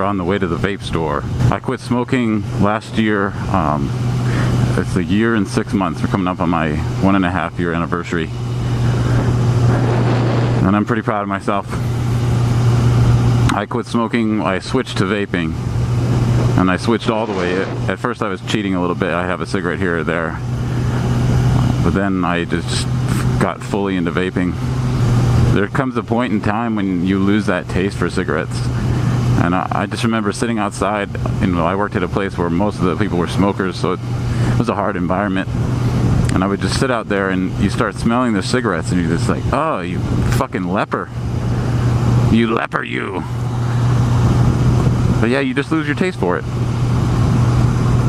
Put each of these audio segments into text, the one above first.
on the way to the vape store. I quit smoking last year. It's a year and 6 months. We're coming up on my 1.5 year anniversary. And I'm pretty proud of myself. I quit smoking, I switched to vaping. And I switched all the way. At first I was cheating a little bit. I have a cigarette here or there. But then I just got fully into vaping. There comes a point in time when you lose that taste for cigarettes. And I just remember sitting outside, I worked at a place where most of the people were smokers, so it was a hard environment. And I would just sit out there and you start smelling the cigarettes and you're just like, oh, you fucking leper. You leper, you. But yeah, you just lose your taste for it.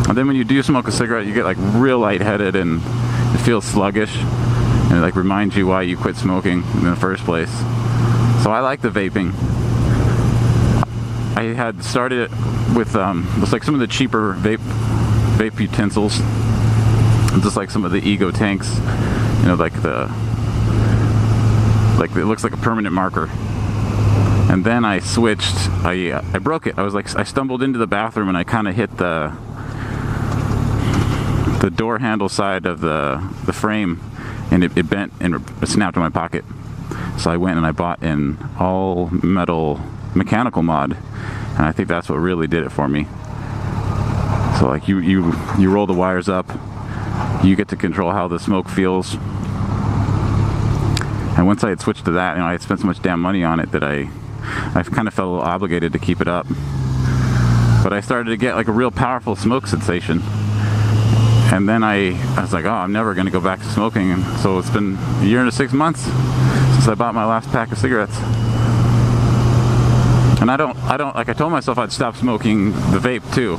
And then when you do smoke a cigarette, you get like real lightheaded and it feels sluggish. And it like reminds you why you quit smoking in the first place. So I like the vaping. I had started with just like some of the cheaper vape utensils. Just like some of the ego tanks, like it looks like a permanent marker. And then I switched. I broke it. I stumbled into the bathroom and I kind of hit the door handle side of the frame, and it bent and it snapped in my pocket. So I went and I bought an all metal mechanical mod, and I think that's what really did it for me. So like you roll the wires up. You get to control how the smoke feels. And once I had switched to that, I had spent so much damn money on it that I kind of felt a little obligated to keep it up. But I started to get like a real powerful smoke sensation. And then I was like, oh, I'm never going to go back to smoking. And so it's been a year and 6 months since I bought my last pack of cigarettes. And I don't like I told myself I'd stop smoking the vape too.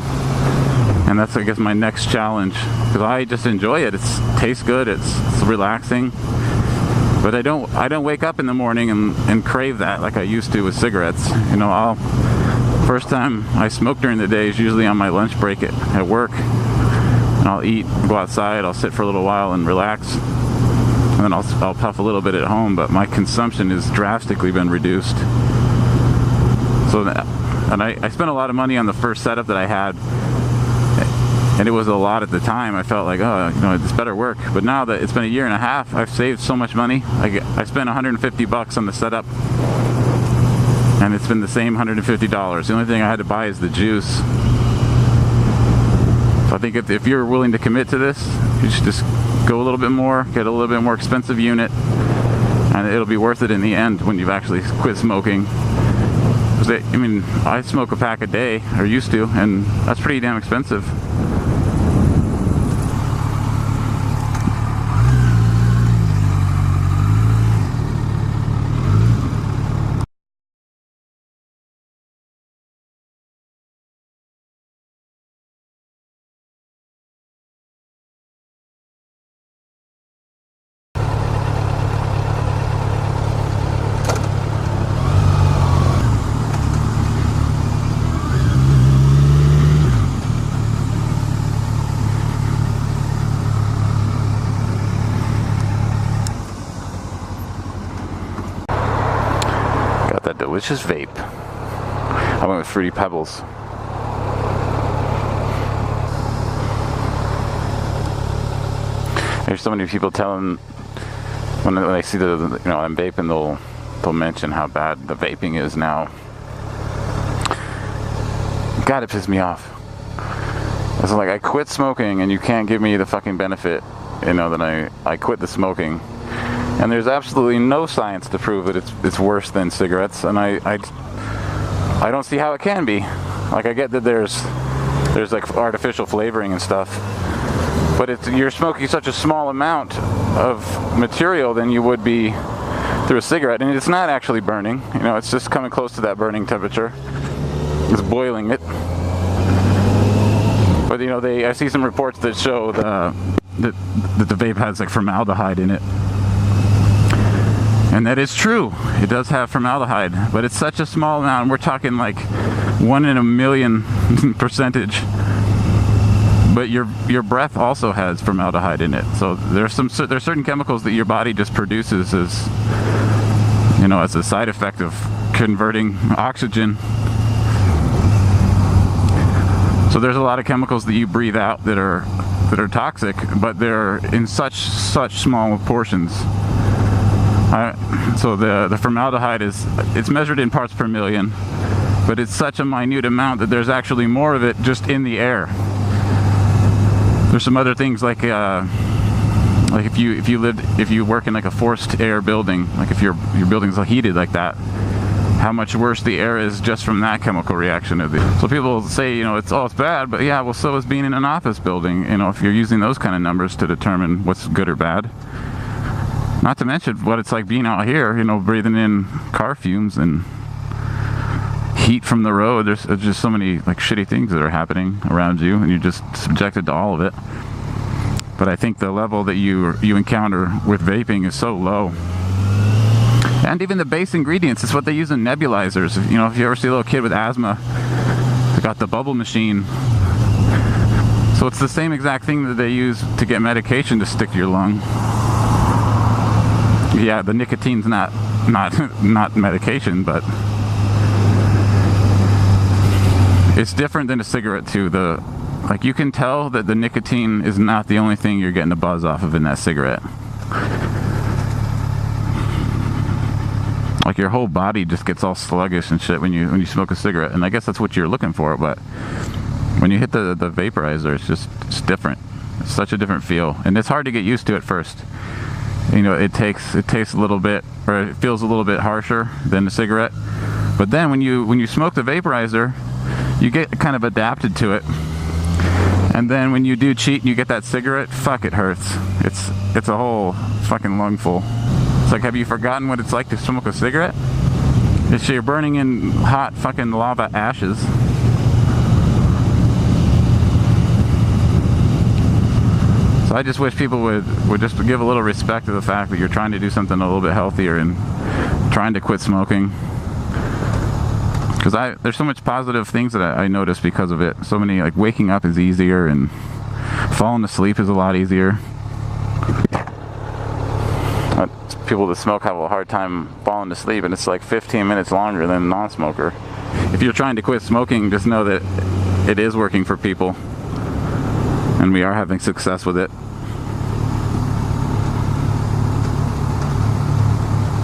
And that's, I guess, my next challenge, because I just enjoy it. It tastes good. It's relaxing. But I don't wake up in the morning and crave that like I used to with cigarettes. First time I smoke during the day is usually on my lunch break at work. And I'll eat, go outside, I'll sit for a little while and relax. And then I'll puff a little bit at home, but my consumption has drastically been reduced. So, and I spent a lot of money on the first setup that I had. And it was a lot at the time. I felt like, oh, it's better work. But now that it's been a year and a half, I've saved so much money. I spent $150 on the setup, and it's been the same $150. The only thing I had to buy is the juice. So I think if you're willing to commit to this, you should just go a little bit more, get a little bit more expensive unit, and it'll be worth it in the end when you've actually quit smoking. I smoke a pack a day, or used to, and that's pretty damn expensive. That delicious vape. I went with Fruity Pebbles. There's so many people telling when they see I'm vaping, they'll mention how bad the vaping is now. God, it pissed me off. It's like I quit smoking and you can't give me the fucking benefit, that I quit the smoking. And there's absolutely no science to prove that it's worse than cigarettes, and I don't see how it can be. Like, I get that there's like artificial flavoring and stuff, but you're smoking such a small amount of material than you would be through a cigarette, and it's not actually burning. It's just coming close to that burning temperature. It's boiling it. But I see some reports that show that the vape has like formaldehyde in it. And that is true. It does have formaldehyde, but it's such a small amount. And we're talking like 1 in a million percentage. But your breath also has formaldehyde in it. So there's certain chemicals that your body just produces as as a side effect of converting oxygen So there's a lot of chemicals that you breathe out that are toxic, but they're in such small portions. So the formaldehyde it's measured in parts per million, but it's such a minute amount that there's actually more of it just in the air. There's some other things like if you work in like a forced air building, like if your building's heated like that, how much worse the air is just from that chemical reaction of it. So people say, you know, it's bad, but yeah, well, so is being in an office building. You know, if you're using those kind of numbers to determine what's good or bad. Not to mention what it's like being out here, you know, breathing in car fumes and heat from the road. There's just so many like shitty things that are happening around you, and you're just subjected to all of it. But I think the level that you encounter with vaping is so low. And even the base ingredients, it's what they use in nebulizers. You know, if you ever see a little kid with asthma, they got the bubble machine. So it's the same exact thing that they use to get medication to stick to your lung. Yeah, the nicotine's not medication, but it's different than a cigarette too. Like you can tell that the nicotine is not the only thing you're getting a buzz off of in that cigarette. Like your whole body just gets all sluggish and shit when you smoke a cigarette, and I guess that's what you're looking for. But when you hit the vaporizer, it's different. It's such a different feel, and it's hard to get used to at first. You know, it tastes a little bit, or it feels a little bit harsher than the cigarette. But then when you smoke the vaporizer, you get kind of adapted to it. And then when you do cheat and you get that cigarette, fuck, it hurts. It's a whole fucking lungful. It's like, have you forgotten what it's like to smoke a cigarette? You're burning in hot fucking lava ashes. So I just wish people would just give a little respect to the fact that you're trying to do something a little bit healthier and trying to quit smoking. Because there's so much positive things that I notice because of it. So many, like waking up is easier and falling asleep is a lot easier. People that smoke have a hard time falling asleep, and it's like 15 minutes longer than a non-smoker. If you're trying to quit smoking, just know that it is working for people, and we are having success with it.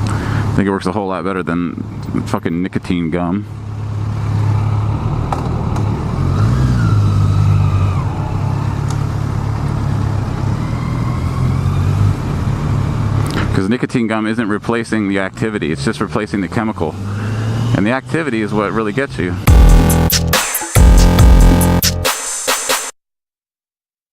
I think it works a whole lot better than fucking nicotine gum. Because nicotine gum isn't replacing the activity, it's just replacing the chemical. And the activity is what really gets you.